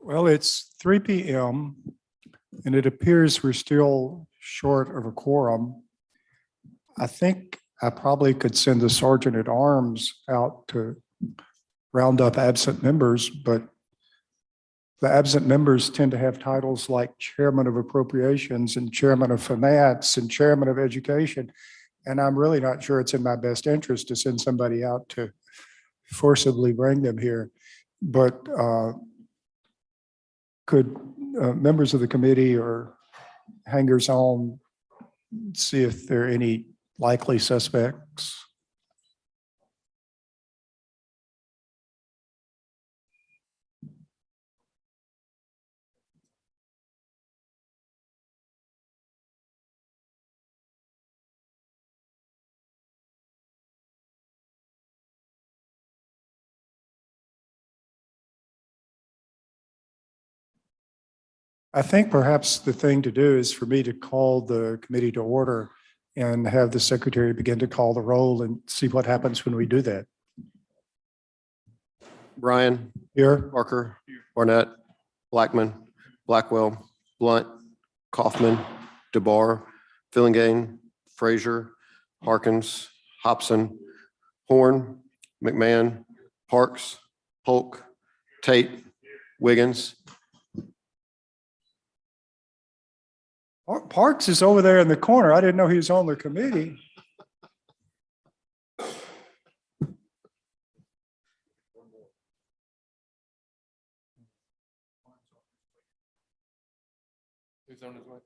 Well, it's 3 p.m. and it appears we're still short of a quorum. I think I probably could send the sergeant at arms out to round up absent members, but the absent members tend to have titles like chairman of appropriations and chairman of finance and chairman of education. And I'm really not sure it's in my best interest to send somebody out to forcibly bring them here. But could members of the committee or hangers on see if there are any likely suspects? I think perhaps the thing to do is for me to call the committee to order and have the secretary begin to call the roll and see what happens when we do that. Bryan, Here, Parker, Barnett, Blackman, Blackwell, Blunt, Kaufman, DeBar, Fillingane, Frazier, Harkins, Hobson, Horn, McMahon, Parks, Polk, Tate, Wiggins. Parks is over there in the corner. I didn't know he was on the committee. Who's on his way?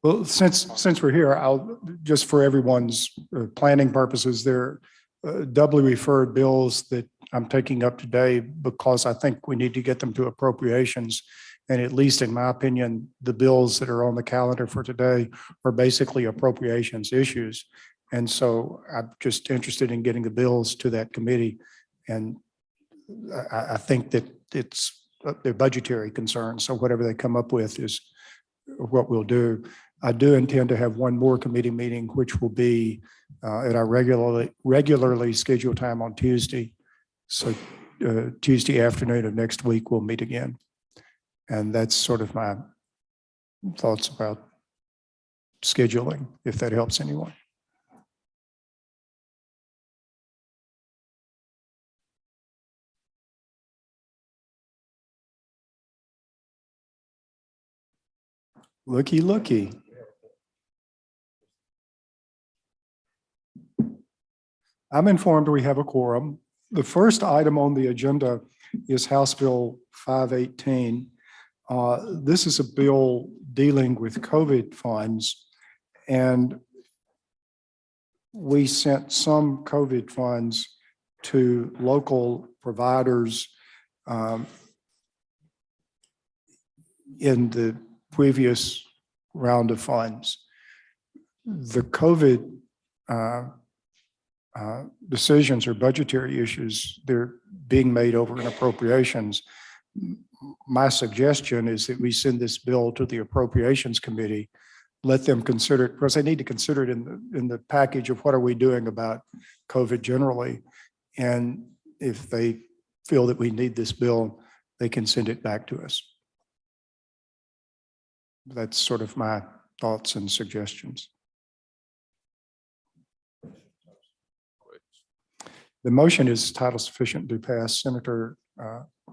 Well, since we're here, I'll just for everyone's planning purposes, there are doubly referred bills that I'm taking up today because I think we need to get them to appropriations. And at least in my opinion, the bills that are on the calendar for today are basically appropriations issues. And so I'm just interested in getting the bills to that committee. And I think that it's their budgetary concerns. So whatever they come up with is what we'll do. I do intend to have one more committee meeting, which will be at our regularly scheduled time on Tuesday. So Tuesday afternoon of next week, we'll meet again. And that's sort of my thoughts about scheduling, if that helps anyone. Looky, looky. I'm informed we have a quorum. The first item on the agenda is House Bill 518. This is a bill dealing with COVID funds, and we sent some COVID funds to local providers in the previous round of funds. The COVID decisions or budgetary issues, they're being made over in appropriations. My suggestion is that we send this bill to the Appropriations Committee, let them consider it, because they need to consider it in the package of what are we doing about COVID generally. And if they feel that we need this bill, they can send it back to us. That's sort of my thoughts and suggestions. The motion is title sufficient to pass. Senator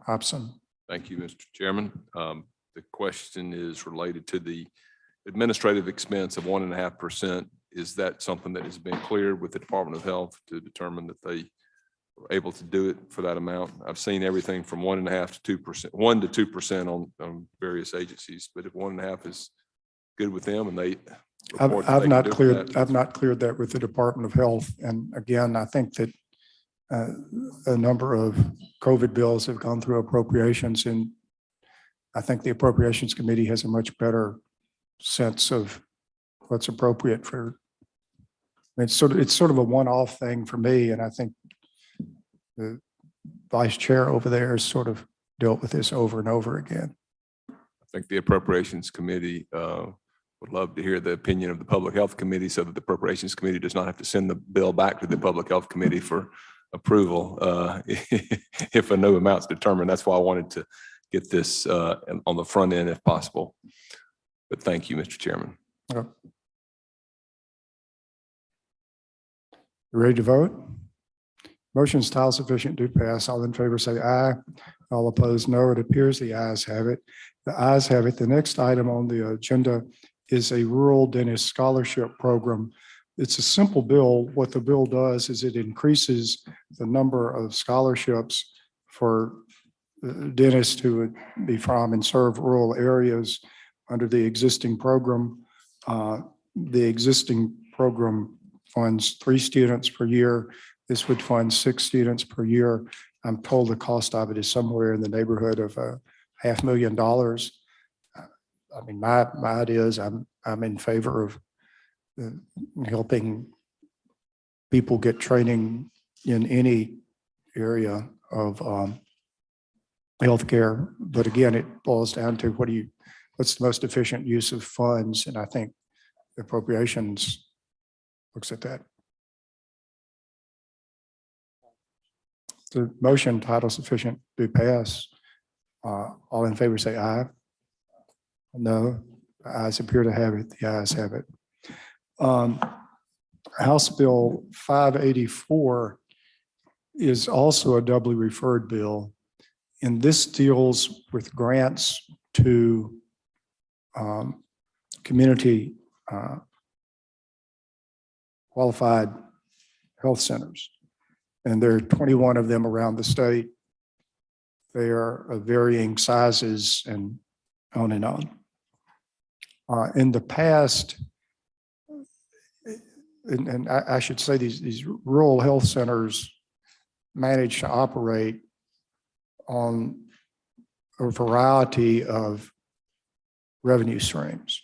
Hobson. Thank you, Mr. Chairman. The question is related to the administrative expense of 1.5%. Is that something that has been cleared with the Department of Health to determine that they were able to do it for that amount? I've seen everything from 1.5% to 2%, 1 to 2% on various agencies, but if 1.5 is good with them and they I've not cleared that with the Department of Health. And again, I think that a number of COVID bills have gone through appropriations, and I think the Appropriations Committee has a much better sense of what's appropriate for. I mean, it's sort of a one-off thing for me, and I think the vice chair over there has sort of dealt with this over and over again. I think the Appropriations Committee would love to hear the opinion of the Public Health Committee so that the Appropriations Committee does not have to send the bill back to the Public Health Committee for approval if a new amount's determined. That's why I wanted to get this on the front end if possible. But thank you, Mr. Chairman. You ready to vote? Motion is title sufficient to pass. All in favor say aye. All opposed, no. It appears the ayes have it. The ayes have it. The next item on the agenda is a rural dentist scholarship program. It's a simple bill. What the bill does is it increases the number of scholarships for dentists who would be from and serve rural areas under the existing program. The existing program funds 3 students per year. This would fund 6 students per year. I'm told the cost of it is somewhere in the neighborhood of $500,000. I mean, my idea is I'm in favor of helping people get training in any area of healthcare. But again, it boils down to what's the most efficient use of funds? And I think appropriations looks at that. The motion title sufficient to pass. All in favor say aye. No, the ayes appear to have it. The ayes have it. House Bill 584 is also a doubly referred bill. And this deals with grants to community qualified health centers. And there are 21 of them around the state. They are of varying sizes and on and on. In the past, and I should say these rural health centers manage to operate on a variety of revenue streams.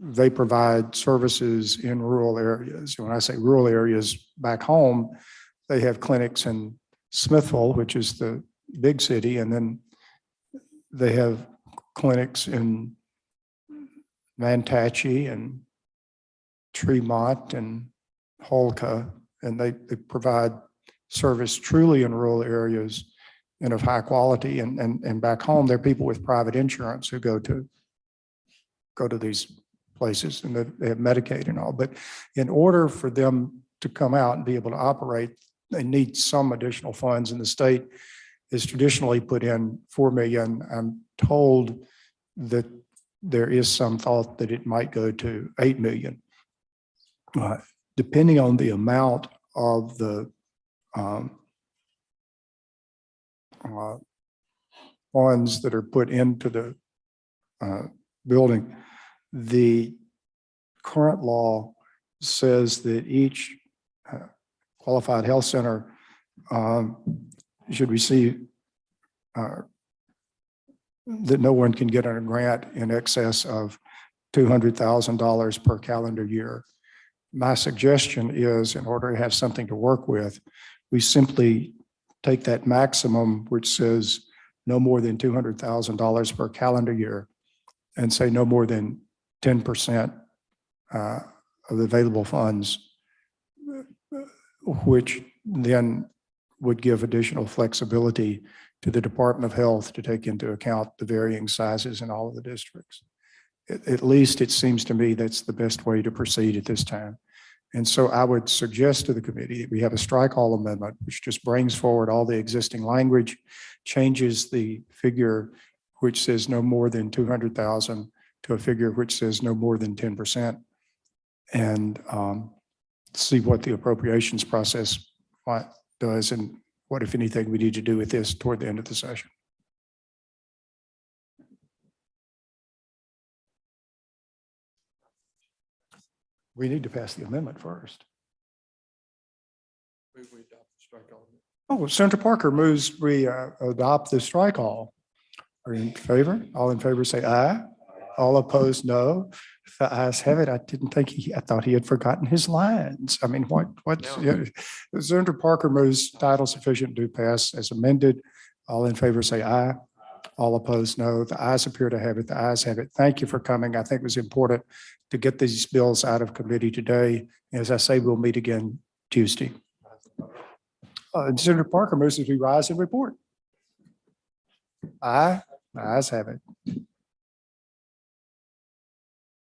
They provide services in rural areas. When I say rural areas back home, they have clinics in Smithville, which is the big city, and then they have clinics in Mantachie and Tremont and Holka, and they provide service truly in rural areas and of high quality. And back home, there are people with private insurance who go to these places, and they have Medicaid and all. But in order for them to come out and be able to operate, they need some additional funds, and the state has traditionally put in $4 million. I'm told that there is some thought that it might go to $8 million. Depending on the amount of the funds that are put into the building, the current law says that each qualified health center should receive that no one can get a grant in excess of $200,000 per calendar year. My suggestion is, in order to have something to work with, we simply take that maximum, which says no more than $200,000 per calendar year, and say no more than 10% of the available funds, which then would give additional flexibility to the Department of Health to take into account the varying sizes in all of the districts. At least it seems to me that's the best way to proceed at this time. And so I would suggest to the committee that we have a strike all amendment, which just brings forward all the existing language, changes the figure which says no more than 200,000 to a figure which says no more than 10%, and see what the appropriations process does and what, if anything, we need to do with this toward the end of the session. We need to pass the amendment first. Oh, Senator Parker moves we adopt the strike all. Are you in favor? All in favor say aye. All opposed, no. The ayes have it. I didn't think I thought he had forgotten his lines. I mean, what's, yeah. Senator Parker moves title sufficient to pass as amended. All in favor say aye. All opposed, no. The ayes appear to have it. The ayes have it. Thank you for coming. I think it was important to get these bills out of committee today. As I say, we'll meet again Tuesday. And Senator Parker moves as we rise and report. Aye, the ayes have it.